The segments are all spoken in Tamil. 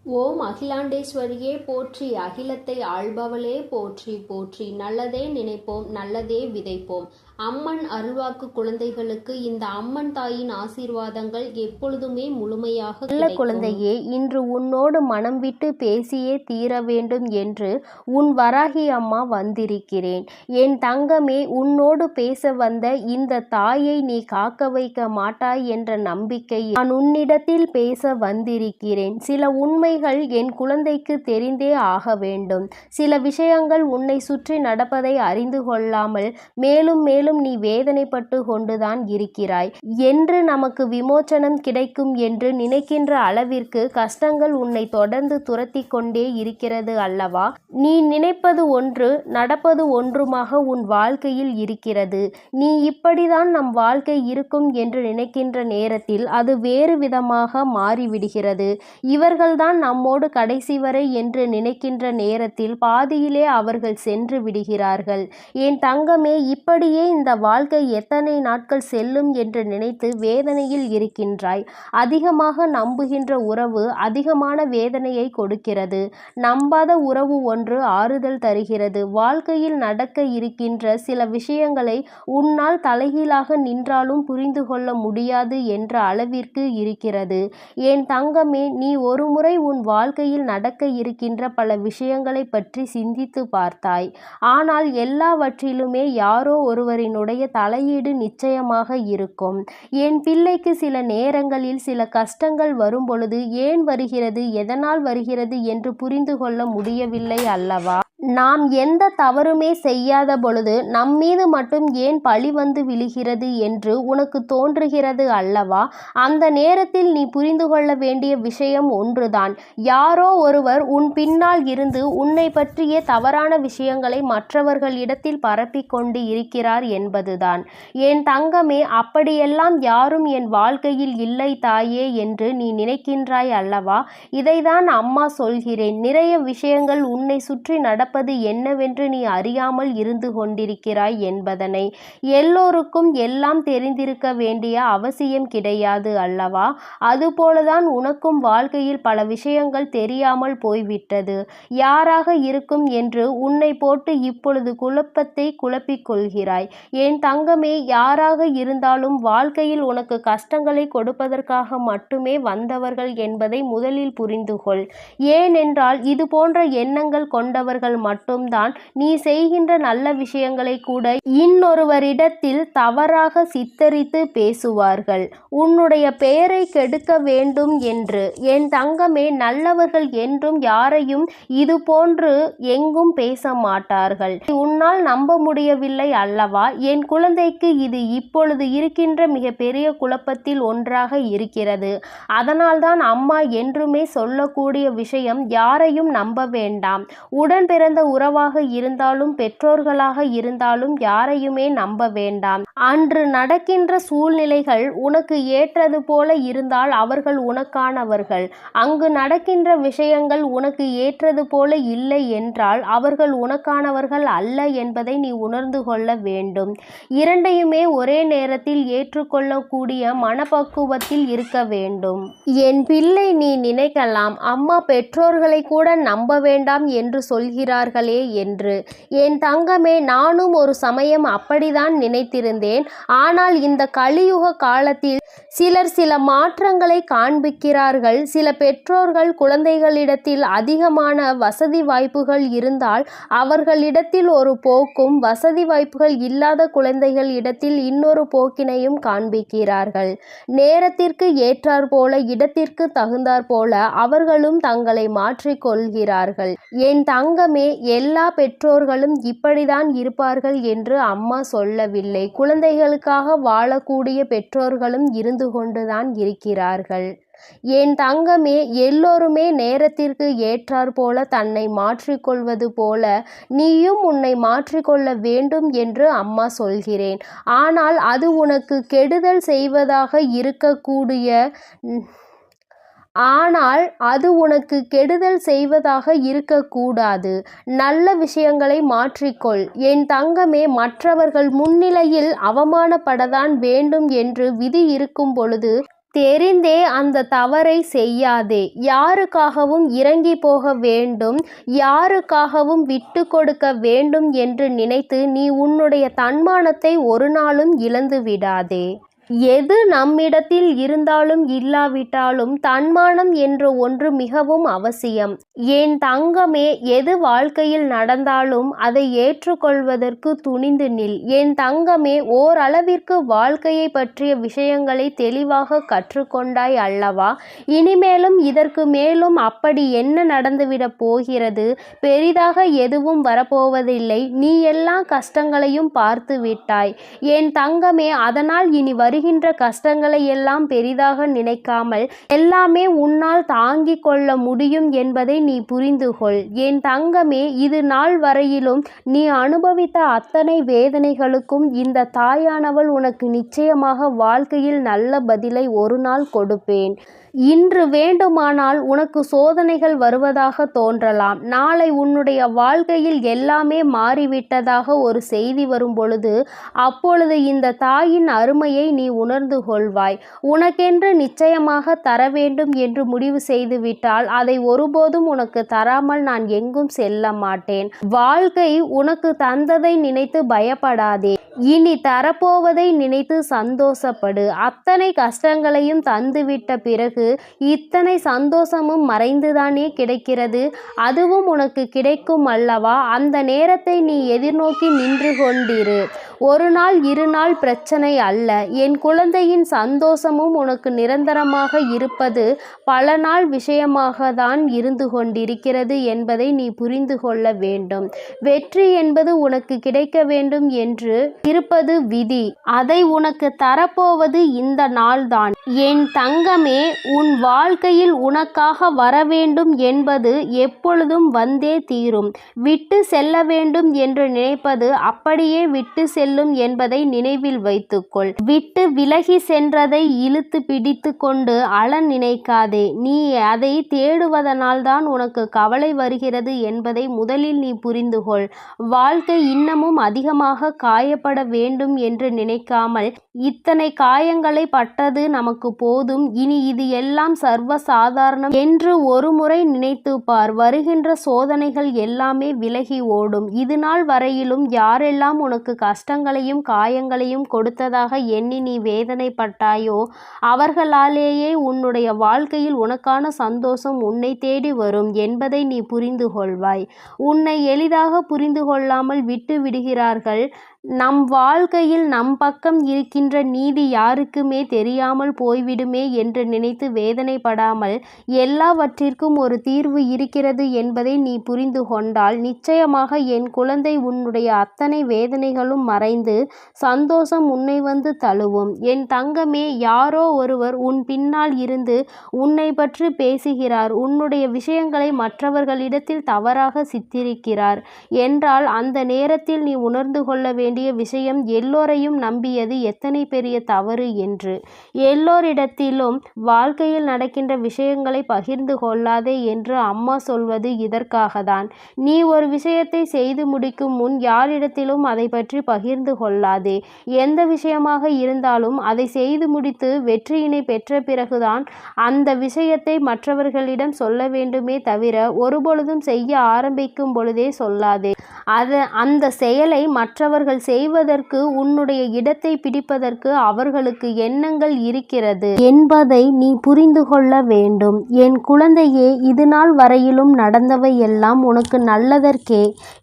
ஓம் அகிலாண்டேஸ்வரியே போற்றி, அகிலத்தை ஆள்பவளே போற்றி போற்றி. நல்லதே நினைப்போம், நல்லதே விதைப்போம். அம்மன் அருள்வாக்கு குழந்தைகளுக்கு இந்த அம்மன் தாயின் ஆசீர்வாதங்கள் எப்பொழுதுமே முழுமையாக நல்ல குழந்தையே, இன்று உன்னோடு மனம் விட்டு பேசியே தீர வேண்டும் என்று உன் வராகி அம்மா வந்திருக்கிறேன். என் தங்கமே, உன்னோடு பேச வந்த இந்த தாயை நீ காக்க வைக்க மாட்டாய் என்ற நம்பிக்கை நான் உன்னிடத்தில் பேச வந்திருக்கிறேன். சில உண்மைகள் என் குழந்தைக்கு தெரிந்தே ஆக வேண்டும். சில விஷயங்கள் உன்னை சுற்றி நடப்பதை அறிந்து கொள்ளாமல் மேலும் மேலும் நீ வேதனைப்பட்டு கொண்டுதான் இருக்கிறாய். என்று நமக்கு விமோச்சனம் கிடைக்கும் என்று நினைக்கின்ற அளவிற்கு கஷ்டங்கள் உன்னை தொடர்ந்து துரத்தி கொண்டே இருக்கிறது அல்லவா? நீ நினைப்பது ஒன்று, நடப்பது ஒன்றுமாக உன் வாழ்க்கையில் இருக்கிறது. நீ இப்படிதான் நம் வாழ்க்கை இருக்கும் என்று நினைக்கின்ற நேரத்தில் அது வேறு விதமாக மாறிவிடுகிறது. இவர்கள்தான் நம்மோடு கடைசி வரை என்று நினைக்கின்ற நேரத்தில் பாதியிலே அவர்கள் சென்று விடுகிறார்கள். என் தங்கமே, இப்படியே இந்த வாழ்க்கை எத்தனை நாட்கள் செல்லும் என்று நினைத்து வேதனையில் இருக்கின்றாய். அதிகமாக நம்புகின்ற உறவு அதிகமான வேதனையை கொடுக்கிறது. நம்பாத உறவு ஒன்று ஆறுதல் தருகிறது. வாழ்க்கையில் நடக்க இருக்கின்ற சில விஷயங்களை உன்னால் தலைகீழாக நின்றாலும் புரிந்து கொள்ள முடியாது என்ற அளவிற்கு இருக்கிறது. என் தங்கமே, நீ ஒருமுறை உன் வாழ்க்கையில் நடக்க இருக்கின்ற பல விஷயங்களை பற்றி சிந்தித்து பார்த்தாய். ஆனால் எல்லாவற்றிலுமே யாரோ ஒருவரினுடைய தலையீடு நிச்சயமாக இருக்கும். என் பிள்ளைக்கு சில நேரங்களில் சில கஷ்டங்கள் வரும் பொழுது ஏன் வருகிறது, எதனால் வருகிறது என்று புரிந்து கொள்ள முடியவில்லை அல்லவா? நாம் எந்த தவறுமே செய்யாத பொழுது நம்மீது மட்டும் ஏன் பழி வந்து விழுகிறது என்று உனக்கு தோன்றுகிறது அல்லவா? அந்த நேரத்தில் நீ புரிந்து கொள்ள வேண்டிய விஷயம் ஒன்றுதான். யாரோ ஒருவர் உன் பின்னால் இருந்து உன்னை பற்றிய தவறான விஷயங்களை மற்றவர்களிடத்தில் பரப்பிக் கொண்டு இருக்கிறார் என்பதுதான். என் தங்கமே, அப்படியெல்லாம் யாரும் என் வாழ்க்கையில் இல்லை தாயே என்று நீ நினைக்கின்றாய் அல்லவா? இதைதான் அம்மா சொல்கிறேன். நிறைய விஷயங்கள் உன்னை சுற்றி நடப்பது என்னவென்று நீ அறியாமல் இருந்து கொண்டிருக்கிறாய் என்பதனை. எல்லோருக்கும் எல்லாம் தெரிந்திருக்க வேண்டிய அவசியம் கிடையாது அல்லவா? அதுபோலதான் உனக்கும் வாழ்க்கையில் பல விஷயங்கள் தெரியாமல் போய்விட்டது. யாராக இருக்கும் என்று உன்னை போட்டு இப்பொழுது குழப்பத்தை குழப்பிக் கொள்கிறாய். என் தங்கமே, யாராக இருந்தாலும் வாழ்க்கையில் உனக்கு கஷ்டங்களை கொடுப்பதற்காக மட்டுமே வந்தவர்கள் என்பதை முதலில் புரிந்து கொள். ஏனென்றால் இது போன்ற எண்ணங்கள் கொண்டவர்கள் மட்டும்தான் நீ செய்கின்ற நல்ல விஷயங்களை கூட இன்னொருவரிடத்தில் தவறாக சித்தரித்து பேசுவார்கள், உன்னுடைய பெயரை கெடுக்க வேண்டும் என்று. என் தங்கமே, நல்லவர்கள் என்றும் யாரையும் இது போன்று எங்கும் பேச மாட்டார்கள். உன்னால் நம்ப முடியவில்லை அல்லவா? என் குழந்தைக்கு இது இப்பொழுது இருக்கின்ற மிக பெரிய குழப்பத்தில் ஒன்றாக இருக்கிறது. அதனால்தான் அம்மா என்றுமே சொல்லக்கூடிய விஷயம், யாரையும் நம்ப வேண்டாம். உடன் பிறந்த உறவாக இருந்தாலும் பெற்றோர்களாக இருந்தாலும் யாரையுமே நம்ப வேண்டாம். அன்று நடக்கின்ற சூழ்நிலைகள் உனக்கு ஏற்றது போல இருந்தால் அவர்கள் உனக்கானவர்கள். அங்கு நடக்கின்ற விஷயங்கள் உனக்கு ஏற்றது போல இல்லை என்றால் அவர்கள் உனக்கானவர்கள் அல்ல என்பதை நீ உணர்ந்து கொள்ள வேண்டும். இரண்டையுமே ஒரே நேரத்தில் ஏற்றுக்கொள்ளக்கூடிய மனப்பக்குவத்தில் இருக்க வேண்டும். என் பிள்ளை, நீ நினைக்கலாம், அம்மா பெற்றோர்களை கூட நம்ப வேண்டாம் என்று சொல்கிறார்களே என்று. என் தங்கமே, நானும் ஒரு சமயம் அப்படிதான் நினைத்திருந்தேன். ஆனால் இந்த கலியுக காலத்தில் சிலர் சில மாற்றங்களை காண்பிக்கிறார்கள். சில பெற்றோர்கள் குழந்தைகளிடத்தில் அதிகமான வசதி வாய்ப்புகள் இருந்தால் அவர்களிடத்தில் ஒரு போக்கும், வசதி வாய்ப்புகள் இல்லாத குழந்தைகள் இடத்தில் இன்னொரு போக்கினையும் காண்பிக்கிறார்கள். நேரத்திற்கு ஏற்றாற் போல, இடத்திற்கு தகுந்தாற் போல அவர்களும் தங்களை மாற்றிக்கொள்கிறார்கள். என் தங்கமே, எல்லா பெற்றோர்களும் இப்படிதான் இருப்பார்கள் என்று அம்மா சொல்லவில்லை. குழந்தைகளுக்காக வாழக்கூடிய பெற்றோர்களும் இருந்து கொண்டுதான் இருக்கிறார்கள். என் தங்கமே, எல்லோருமே நேரத்திற்கு ஏற்றாற் போல தன்னை மாற்றிக்கொள்வது போல நீயும் உன்னை மாற்றிக்கொள்ள வேண்டும் என்று அம்மா சொல்கிறேன். ஆனால் அது உனக்கு கெடுதல் செய்வதாக இருக்கக்கூடாது. நல்ல விஷயங்களை மாற்றிக்கொள். என் தங்கமே, மற்றவர்கள் முன்னிலையில் அவமானப்படத்தான் வேண்டும் என்று விதி இருக்கும் பொழுது தெரிந்தே அந்த தவறை செய்யாதே. யாருக்காகவும் இறங்கி போக வேண்டும், யாருக்காகவும் விட்டு கொடுக்க வேண்டும் என்று நினைத்து நீ உன்னுடைய தன்மானத்தை ஒரு நாளும் இழந்து விடாதே. எது நம்மிடத்தில் இருந்தாலும் இல்லாவிட்டாலும் தன்மானம் என்ற ஒன்று மிகவும் அவசியம். என் தங்கமே, எது வாழ்க்கையில் நடந்தாலும் அதை ஏற்றுக்கொள்வதற்கு துணிந்து நில். என் தங்கமே, ஓரளவிற்கு வாழ்க்கையை பற்றிய விஷயங்களை தெளிவாக கற்றுக்கொண்டாய் அல்லவா? இனிமேலும் இதற்கு மேலும் அப்படி என்ன நடந்துவிடப் போகிறது? பெரிதாக எதுவும் வரப்போவதில்லை. நீ எல்லா கஷ்டங்களையும் பார்த்து விட்டாய் என் தங்கமே. அதனால் இனி வருகின்ற கஷ்டங்களை எல்லாம் பெரிதாக நினைக்காமல் எல்லாமே உன்னால் தாங்கிக் கொள்ள முடியும் என்பதை நீ புரிந்து கொள். என் தங்கமே, இது நாள் வரையிலும் நீ அனுபவித்த அத்தனை வேதனைகளுக்கும் இந்த தாயானவள் உனக்கு நிச்சயமாக வாழ்க்கையில் நல்ல பதிலை ஒரு நாள் கொடுப்பேன். இன்று வேண்டுமானால் உனக்கு சோதனைகள் வருவதாக தோன்றலாம். நாளை உன்னுடைய வாழ்க்கையில் எல்லாமே மாறிவிட்டதாக ஒரு செய்தி வரும் பொழுது அப்பொழுது இந்த தாயின் அருமையை நீ உணர்ந்து கொள்வாய். உனக்கென்று நிச்சயமாக தர வேண்டும் என்று முடிவு செய்துவிட்டால் அதை ஒருபோதும் உனக்கு தராமல் நான் எங்கும் செல்ல மாட்டேன். வாழ்க்கை உனக்கு தந்ததை நினைத்து பயப்படாதே. இனி தரப்போவதை நினைத்து சந்தோஷப்படு. அத்தனை கஷ்டங்களையும் தந்துவிட்ட பிறகு இத்தனை சந்தோஷமும் மறைந்துதானே கிடைக்கிறது. அதுவும் உனக்கு கிடைக்கும் அல்லவா? அந்த நேரத்தை நீ எதிர்நோக்கி நின்று கொண்டிரு. ஒரு நாள் இரு நாள் பிரச்சனை அல்ல. என் குழந்தையின் சந்தோஷமும் உனக்கு நிரந்தரமாக இருப்பது பல நாள் விஷயமாக தான் இருந்து கொண்டிருக்கிறது என்பதை நீ புரிந்து கொள்ள வேண்டும். வெற்றி என்பது உனக்கு கிடைக்க வேண்டும் என்று இருப்பது விதி. அதை உனக்கு தரப்போவது இந்த நாள்தான். என் தங்கமே, உன் வாழ்க்கையில் உனக்காக வர வேண்டும் என்பது எப்பொழுதும் வந்தே தீரும். விட்டு செல்ல வேண்டும் என்று நினைப்பது அப்படியே விட்டு செல்லும் என்பதை நினைவில் வைத்துக்கொள். விட்டு விலகி சென்றதை இழுத்து பிடித்து கொண்டு அழ நினைக்காதே. நீ அதை தேடுவதனால் தான் உனக்கு கவலை வருகிறது என்பதை முதலில் நீ புரிந்து கொள். வாழ்க்கை இன்னமும் அதிகமாக காயப்பட வேண்டும் என்று நினைக்காமல் இத்தனை காயங்களை பட்டது நமக்கு போதும். இனி இது எல்லாம் சர்வ சாதாரணம் என்று ஒரு முறை நினைத்து பார். வருகின்ற சோதனைகள் எல்லாமே விலகி ஓடும். இது நாள் வரையிலும் யாரெல்லாம் உனக்கு கஷ்டங்களையும் காயங்களையும் கொடுத்ததாக எண்ணி நீ வேதனைப்பட்டாயோ அவர்களாலேயே உன்னுடைய வாழ்க்கையில் உனக்கான சந்தோஷம் உன்னை தேடி வரும் என்பதை நீ புரிந்து கொள்வாய். உன்னை எளிதாக புரிந்து கொள்ளாமல் விட்டு விடுகிறார்கள். நம் வாழ்க்கையில் நம் பக்கம் இருக்கின்ற நீதி யாருக்குமே தெரியாமல் போய்விடுமே என்று நினைத்து வேதனைப்படாமல் எல்லாவற்றிற்கும் ஒரு தீர்வு இருக்கிறது என்பதை நீ புரிந்து கொண்டால் நிச்சயமாக என் குழந்தை உன்னுடைய அத்தனை வேதனைகளும் மறைந்து சந்தோஷம் உன்னை வந்து தழுவும். என் தங்கமே, யாரோ ஒருவர் உன் பின்னால் இருந்து உன்னை பற்றி பேசுகிறார். உன்னுடைய விஷயங்களை மற்றவர்களிடத்தில் தவறாக சித்தரிக்கிறார் என்றால் அந்த நேரத்தில் நீ உணர்ந்து கொள்ள வேண்டிய விஷயம் எல்லோரையும் நம்பியது எத்தனை பெரிய தவறு என்று. எல்லோரிடத்திலும் வாழ்க்கையில் நடக்கின்ற விஷயங்களை பகிர்ந்து கொள்ளாதே என்று அம்மா சொல்வது இதற்காகத்தான். நீ ஒரு விஷயத்தை செய்து முடிக்கும் முன் யாரிடத்திலும் அதை பற்றி பகிர்ந்து கொள்ளாதே. எந்த விஷயமாக இருந்தாலும் அதை செய்து முடித்து வெற்றியினை பெற்ற பிறகுதான் அந்த விஷயத்தை மற்றவர்களிடம் சொல்ல வேண்டுமே தவிர ஒருபொழுதும் செய்ய ஆரம்பிக்கும் பொழுதே சொல்லாதே. அந்த செயலை மற்றவர்கள் செய்வதற்கு உன்னுடைய இடத்தை பிடிப்பதற்கு அவர்களுக்கு எண்ணங்கள் இருக்கிறது என்பதை நீ புரிந்து கொள்ள வேண்டும். என் குழந்தையே, இது நாள் வரையிலும் நடந்தவை எல்லாம் உனக்கு நல்லதற்கே.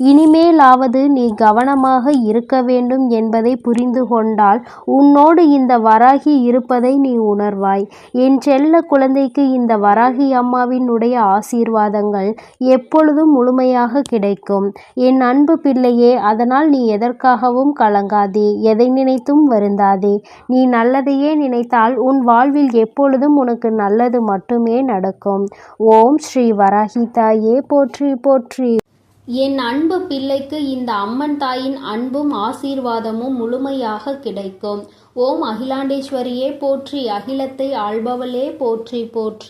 இனிமேலாவது நீ கவனமாக இருக்க வேண்டும் என்பதை புரிந்து கொண்டால் உன்னோடு இந்த வராகி இருப்பதை நீ உணர்வாய். என் செல்ல குழந்தைக்கு இந்த வராகி அம்மாவினுடைய ஆசீர்வாதங்கள் எப்பொழுதும் முழுமையாக கிடைக்கும். என் அன்பு பிள்ளையே, அதனால் நீ எதற்காகவும் கலங்காதே, எதை நினைத்தும் வருந்தாதே. நீ நல்லதையே நினைத்தால் உன் வாழ்வில் எப்பொழுதும் உனக்கு நல்லது மட்டுமே நடக்கும். ஓம் ஸ்ரீ வராகி தாயே போற்றி போற்றி. என் அன்பு பிள்ளைக்கு இந்த அம்மன் தாயின் அன்பும் ஆசீர்வாதமும் முழுமையாக கிடைக்கும். ஓம் அகிலாண்டேஸ்வரியே போற்றி, அகிலத்தை ஆள்பவளே போற்றி போற்றி.